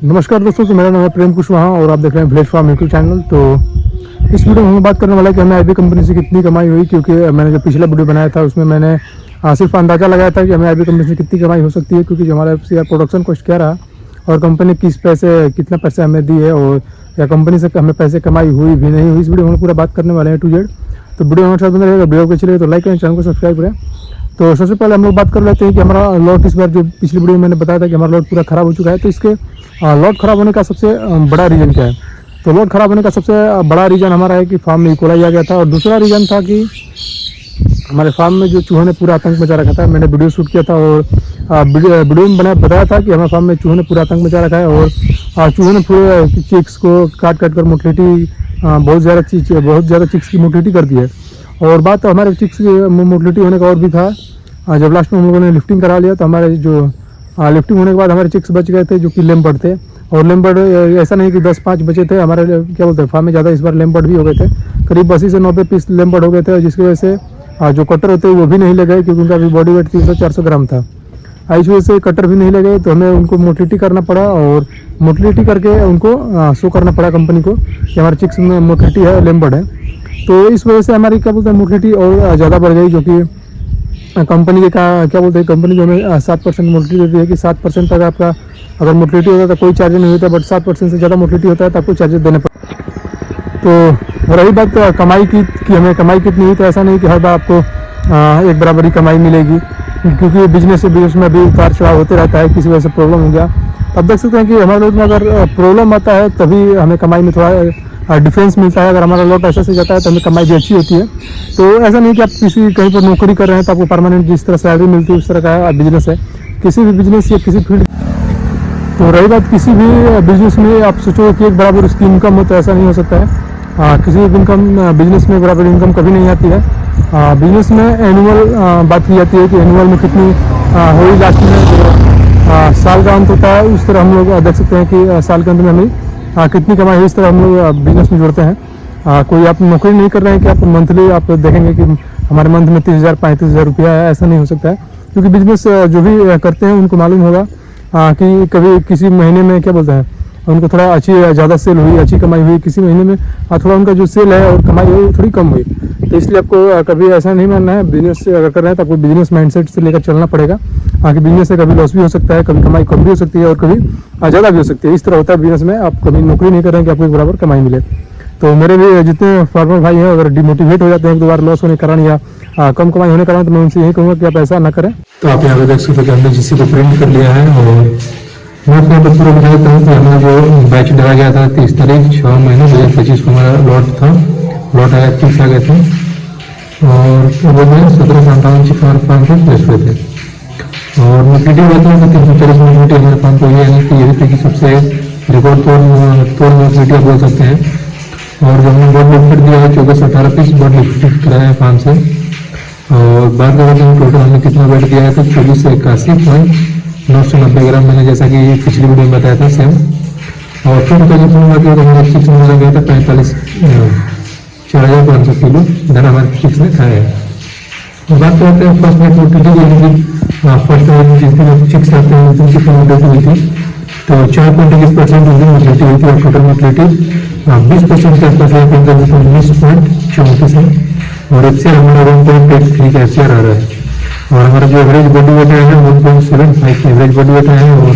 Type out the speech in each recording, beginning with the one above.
नमस्कार दोस्तों, तो मेरा नाम है प्रेम कुशवाहा और आप देख रहे हैं विलेज फार्म यूट्यूब चैनल। तो इस वीडियो में हम बात करने वाला है कि हमें आईबी कंपनी से कितनी कमाई हुई, क्योंकि मैंने जो पिछला वीडियो बनाया था उसमें मैंने सिर्फ अंदाज़ा लगाया था कि हमें आईबी कंपनी से कितनी कमाई हो सकती है, क्योंकि जो हमारा प्रोडक्शन कॉस्ट क्या रहा और कंपनी कितना पैसे हमें दी है और या कंपनी से हमें पैसे कमाई हुई भी नहीं हुई। इस वीडियो में पूरा बात करने वाले हैं टू जेड। तो वीडियो हमारे साथ बने रहेगा। वीडियो को चलिए तो लाइक करें, चैनल को सब्सक्राइब करें। तो सबसे पहले हम लोग बात कर लेते हैं कि हमारा लॉट इस बार जो पिछली वीडियो में मैंने बताया था कि हमारा लॉट पूरा ख़राब हो चुका है। तो इसके लॉट ख़राब होने का सबसे बड़ा रीज़न क्या है? तो लॉट ख़राब होने का सबसे बड़ा रीज़न हमारा है कि फार्म में इकोलाई आ गया था, और दूसरा रीज़न था कि हमारे फार्म में जो चूहों ने पूरा आतंक मचा रखा था। मैंने वीडियो शूट किया था और वीडियो में बताया था कि हमारे फार्म में चूहों ने पूरा आतंक मचा रखा है और चूहों ने पूरे चिक्स को काट कर मोटिलिटी बहुत ज़्यादा चिक्स की मोटिलिटी कर दी है। और बात हमारे चिक्स की मोटिलिटी होने का और भी था। जब लास्ट में हम लोगों ने लिफ्टिंग करा लिया तो हमारे जो लिफ्टिंग होने के बाद हमारे चिक्स बच गए थे, जो कि लेमबर्ड थे। और लेमबर्ड ऐसा नहीं कि 10-5 बचे थे, हमारे क्या बोलते हैं फार्म में ज़्यादा इस बार लेमबर्ड भी हो गए थे। करीब 80 से 90 पीस लेमबर्ड हो गए थे, जिसकी वजह से जो कटर होते हैं वो भी नहीं ले गए, क्योंकि उनका भी बॉडी वेट 300-400 ग्राम था। इस वजह से कटर भी नहीं ले गए, तो हमें उनको मोटिलिटी करना पड़ा और मोटिलिटी करके उनको शो करना पड़ा कंपनी को कि हमारे चिक्स में मोटिलिटी है, लेमबर्ड है। तो इस वजह से हमारी क्या बोलते हैं मोटिलिटी और ज़्यादा बढ़ गई, जो कि कंपनी के क्या बोलते हैं कंपनी जो हमें 7% मोटिलिटी देती है कि 7% तक आपका अगर मोटिलिटी होता है तो कोई चार्ज नहीं होता, बट 7% से ज़्यादा मोटिलिटी होता है तो आपको चार्जेस देने पड़ते। तो रही बात कमाई की कि हमें कमाई कितनी हुई, तो ऐसा नहीं कि हर बार आपको एक बराबर ही कमाई मिलेगी, क्योंकि बिजनेस में भी उतार चढ़ाव होते रहता है। किसी वजह से प्रॉब्लम हो गया, अब देख सकते हैं कि हमारे लोग में अगर प्रॉब्लम आता है तभी हमें कमाई में थोड़ा डिफरेंस मिलता है। अगर हमारा लॉट ऐसे से जाता है तो हमें कमाई भी अच्छी होती है। तो ऐसा नहीं कि आप कहीं पर नौकरी कर रहे हैं तो आपको परमानेंट जिस तरह सैलरी मिलती है उस तरह का बिजनेस है। किसी भी बिजनेस या किसी फील्ड, तो रही बात किसी भी बिजनेस में आप सोचो कि एक बराबर उसकी इनकम हो, तो ऐसा नहीं हो सकता है। किसी भी बिजनेस में बराबर इनकम कभी नहीं आती है। बिजनेस में एनुअल बात की जाती है कि एनुअल में कितनी हुई, लास्ट में जो साल का अंत होता है उस तरह हम लोग देख सकते हैं कि साल के अंत में हमें कितनी कमाई हुई, इस तरह हम लोग बिजनेस में जोड़ते हैं। कोई आप नौकरी नहीं कर रहे हैं कि आप मंथली आप देखेंगे कि हमारे मंथ में 30,000-35,000 रुपया है, ऐसा नहीं हो सकता है। क्योंकि बिजनेस जो भी करते हैं उनको मालूम होगा कि कभी किसी महीने में क्या बोलते हैं उनको थोड़ा अच्छी ज़्यादा सेल हुई, अच्छी कमाई हुई, किसी महीने में थोड़ा उनका जो सेल है और कमाई हुई थोड़ी कम हुई। तो इसलिए आपको कभी ऐसा नहीं मानना है। बिजनेस अगर कर रहे हैं तो आपको बिजनेस माइंडसेट से लेकर चलना पड़ेगा। कि बिजनेस से कभी लॉस भी हो सकता है, कभी कमाई कम भी हो सकती है और कभी ज़्यादा भी हो सकती है। इस तरह होता है बिजनेस में। आप कभी नौकरी नहीं कर रहे हैं कि आपको एक बराबर कमाई मिले। तो मेरे भी जितने फार्मर भाई हैं अगर डिमोटिवेट हो जाते हैं एक दो बार लॉस होने के कारण या कम कमाई होने के कारण, तो मैं उनसे यही कहूँगा कि आप ऐसा ना करें। तो आप यहाँ पे देख सकते हैं कि हमने जिसी को प्रिंट कर लिया है, और मैं अपने यहाँ पर पूरा बता देता हूँ कि हमें जो बैच डाला गया था 30 तारीख 6 महीने 2025 को हमारा लॉट था। लॉट आया 30 आ गए थे और वो में 1758 चिप हमारे फार्म पे प्लेस हुए थे। और मोटिलिटी बात है तो 340 मोटिलिटी हमारे फार्म को ये है कि यही तक की सबसे रिकॉर्ड तोड़ मोटिलिटी आप बोल सकते हैं। और जब हमने बोर्ड लिफ्टेड दिया है 14 से 18 पीस बोर्ड लिफ्टेड कराया है फार्म से। और बात करें टोटल हमने कितना वेट दिया है तो 24 से 81.990 ग्राम, मैंने जैसा कि पिछली वीडियो में बताया था सेम। और फिर का जो बात है तो हमारे चिक्स में गया था 4,500 किलो दाना हमारे चिक्स ने खाया है। बात करते हैं फर्स्ट में मोटिलिटी, फर्स्ट जिस दिन चिक्स आते हैं उनकी कितनी मोटिलिटी हुई थी, तो 4.21% उनकी मोटिलिटी हुई थी और टोटल मोटिलिटी 20% के आसपास है, 19.34 है। और एफसीआर हमारा 1.83 का एफसीआर आ रहा है। और हमारा जो एवरेज बॉडी वेट है 1.75 एवरेज बॉडी वेट है। और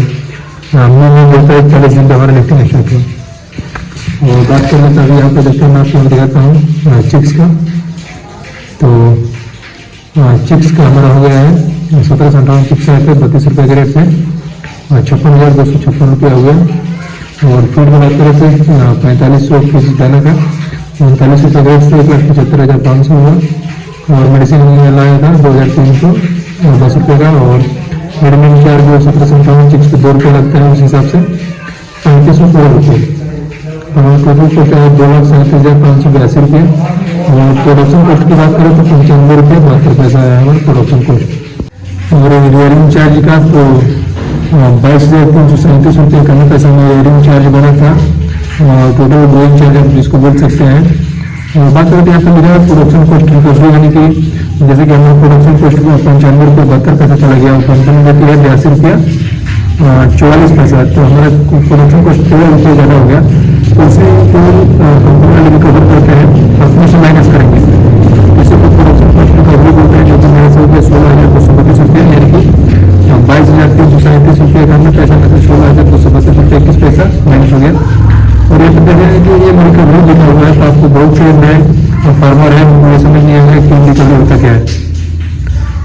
मिनिमम होता है 40 दिन का हमारा लिफ्टिंग एक्शन था। और बात करना तो अभी यहाँ पर देखते हैं, मैं आपको दिखाता हूँ चिक्स का। तो चिक्स का हमारा हो गया है 17 से 58 चिक्स आए थे 32 रुपये के रेट से, 56,256 रुपया हो गया। और फीड में बात करें तो 4500 पीस दाना का 39 रुपये रेट से 1,75,500 हुआ। और मेडिसिन लाया था 2,310 रुपये का। और एडमिन चार्ज जो 17 से 58 चिक्स पे 2 रुपये लगता है, उस हिसाब से 3516 रुपये। और टोटल कॉस्ट है 2,37,582 रुपये। और प्रोडक्शन कॉस्ट की बात करें तो 95 रुपये 72 पैसा आया हमारा प्रोडक्शन कॉस्ट। और रियरिंग चार्ज का तो 22,337 रुपये कम पैसा में रियरिंग चार्ज बना था। और टोटल ग्रोइंग चार्ज आप जिसको बोल सकते हैं। और बात करते हैं यहाँ पर मेरा प्रोडक्शन कॉस्ट यानी कि जैसे कि हमारा प्रोडक्शन कॉस्ट 95 रुपये 72 पैसा चला गया, और कंपनी देती है 82 रुपया 44 पैसा, तो हमारा प्रोडक्शन कॉस्ट 13 रुपये ज़्यादा हो गया। तो उसे तो कंपनी वाले रिकवर करते हैं, अपने से माइनस करेंगे। इसे को प्रोडक्शन कॉस्ट रिकवरी बोलते हैं, जो कि मेरे से हो गया 16,232 रुपये, यानी कि 22,337 रुपये का हमने पैसा में से 16,232 रुपये 21 पैसा माइनस हो गया। और ये कहते हैं कि ये रिकवरी लिखा हुआ है, तो आपको बहुत से नए फार्मर है, मुझे समझ नहीं आएगा कि रिकवरी होता क्या है।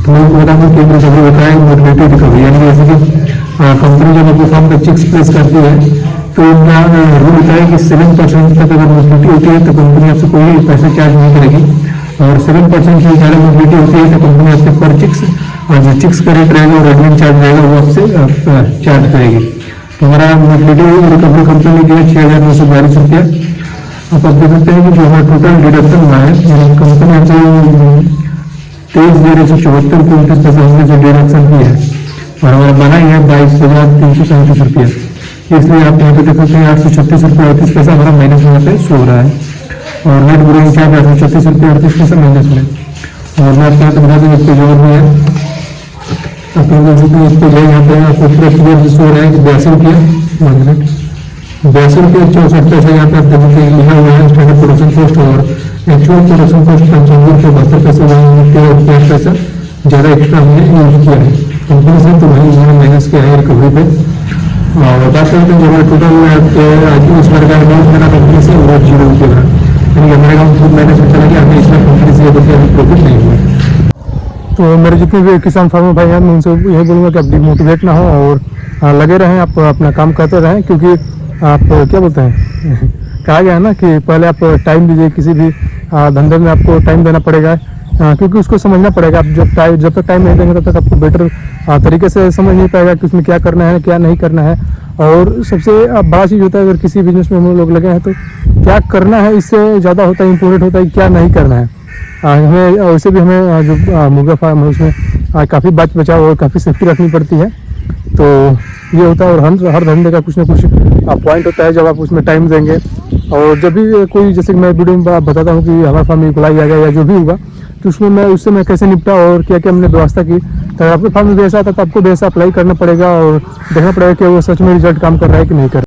तो मैं आपको बताऊँ कि रिकवरी होता है मोटिवेटिव रिकवरी, यानी जैसे कि कंपनी जब अपने फार्म पर चिक्स प्लेस करती है तो उनका रूल होता है कि 7% तक अगर मोटिलिटी होती है तो कंपनी आपसे कोई पैसा चार्ज नहीं करेगी, और 7% से ज़्यादा मोटिलिटी होती है तो कंपनी आपसे पर चिक्स जो चिक्स का रेट रहेगा और एडमिन चार्ज रहेगा वो आपसे चार्ज करेगी। तो हमारा मोटिलिटी रिकवरी कंपनी ने दिया 6,942 रुपया। आप देख सकते हैं कि जो हमारा टोटल डिडक्शन हुआ है, कंपनी हमसे 23,174 पैसा हमने जो डिडक्शन की है, और हमारा बना ही है 22,337 रुपया। इसलिए आप यहाँ पे देख सकते हैं 836 रुपये 38 पैसा हमारा माइनस यहाँ पे शो हो रहा है, और नेट बोरिंग चार्ज 836 रुपये 38 पैसा माइनस में। और मैं आपके यहाँ पे बता दूँ एक पेज और भी है, आप देख सकते हैं एक पेज है, यहाँ पे आपको पूरा क्लियर शो हो रहा है कि 82 रुपया 82 रुपये 64 पैसा यहाँ पे आप देख सकते हैं लिखा हुआ है स्टैंडर्ड प्रोडक्शन कॉस्ट, और एक्चुअल प्रोडक्शन कॉस्ट 95 रुपये 72 पैसा ज़्यादा एक्स्ट्रा हमने यूज किया है कंपनी से, तो वही उन्होंने माइनस किया है रिकवरी पे। और बात करते हैं जो हमारा टोटल इस बार का अमाउंट मेरा कंपनी से वो 0 रुपये रहा, यानी हमारे अकाउंट खुद माइनस में चला गया, हमें इसमें कंपनी से रुपये अभी प्रॉफिट नहीं हुआ। तो मेरे जितने भी किसान फार्मर भाई हैं मैं उनसे यही बोलूँगा कि आप डिमोटिवेट ना हो और लगे रहें, आप अपना काम करते रहें, क्योंकि आप क्या बोलते हैं कहा गया है ना कि पहले आप टाइम दीजिए, किसी भी धंधे में आपको टाइम देना पड़ेगा, क्योंकि उसको समझना पड़ेगा। आप जब तक टाइम नहीं देंगे तब तक आपको बेटर तरीके से समझ नहीं पाएगा कि उसमें क्या करना है क्या नहीं करना है। और सबसे बड़ा चीज़ होता है अगर किसी बिजनेस में हम लोग लगे हैं तो क्या करना है इससे ज़्यादा होता है, इम्पोर्टेंट होता है क्या नहीं करना है। हमें वैसे भी हमें जो मुर्गा फार्म है उसमें काफ़ी बच बचाव और काफ़ी सेफ्टी रखनी पड़ती है, तो ये होता है। और हर धंधे का कुछ ना कुछ पॉइंट होता है जब आप उसमें टाइम देंगे। और जब भी कोई जैसे कि मैं वीडियो में बताता हूँ कि हमारे फार्म में खुलाई आ गया या जो भी होगा, तो उससे मैं कैसे निपटा और क्या क्या हमने व्यवस्था की, तो आपके फार्म में भी ऐसा आता तो आपको भी ऐसा अप्लाई करना पड़ेगा और देखना पड़ेगा कि वो सच में रिजल्ट काम कर रहा है कि नहीं कर रहा है।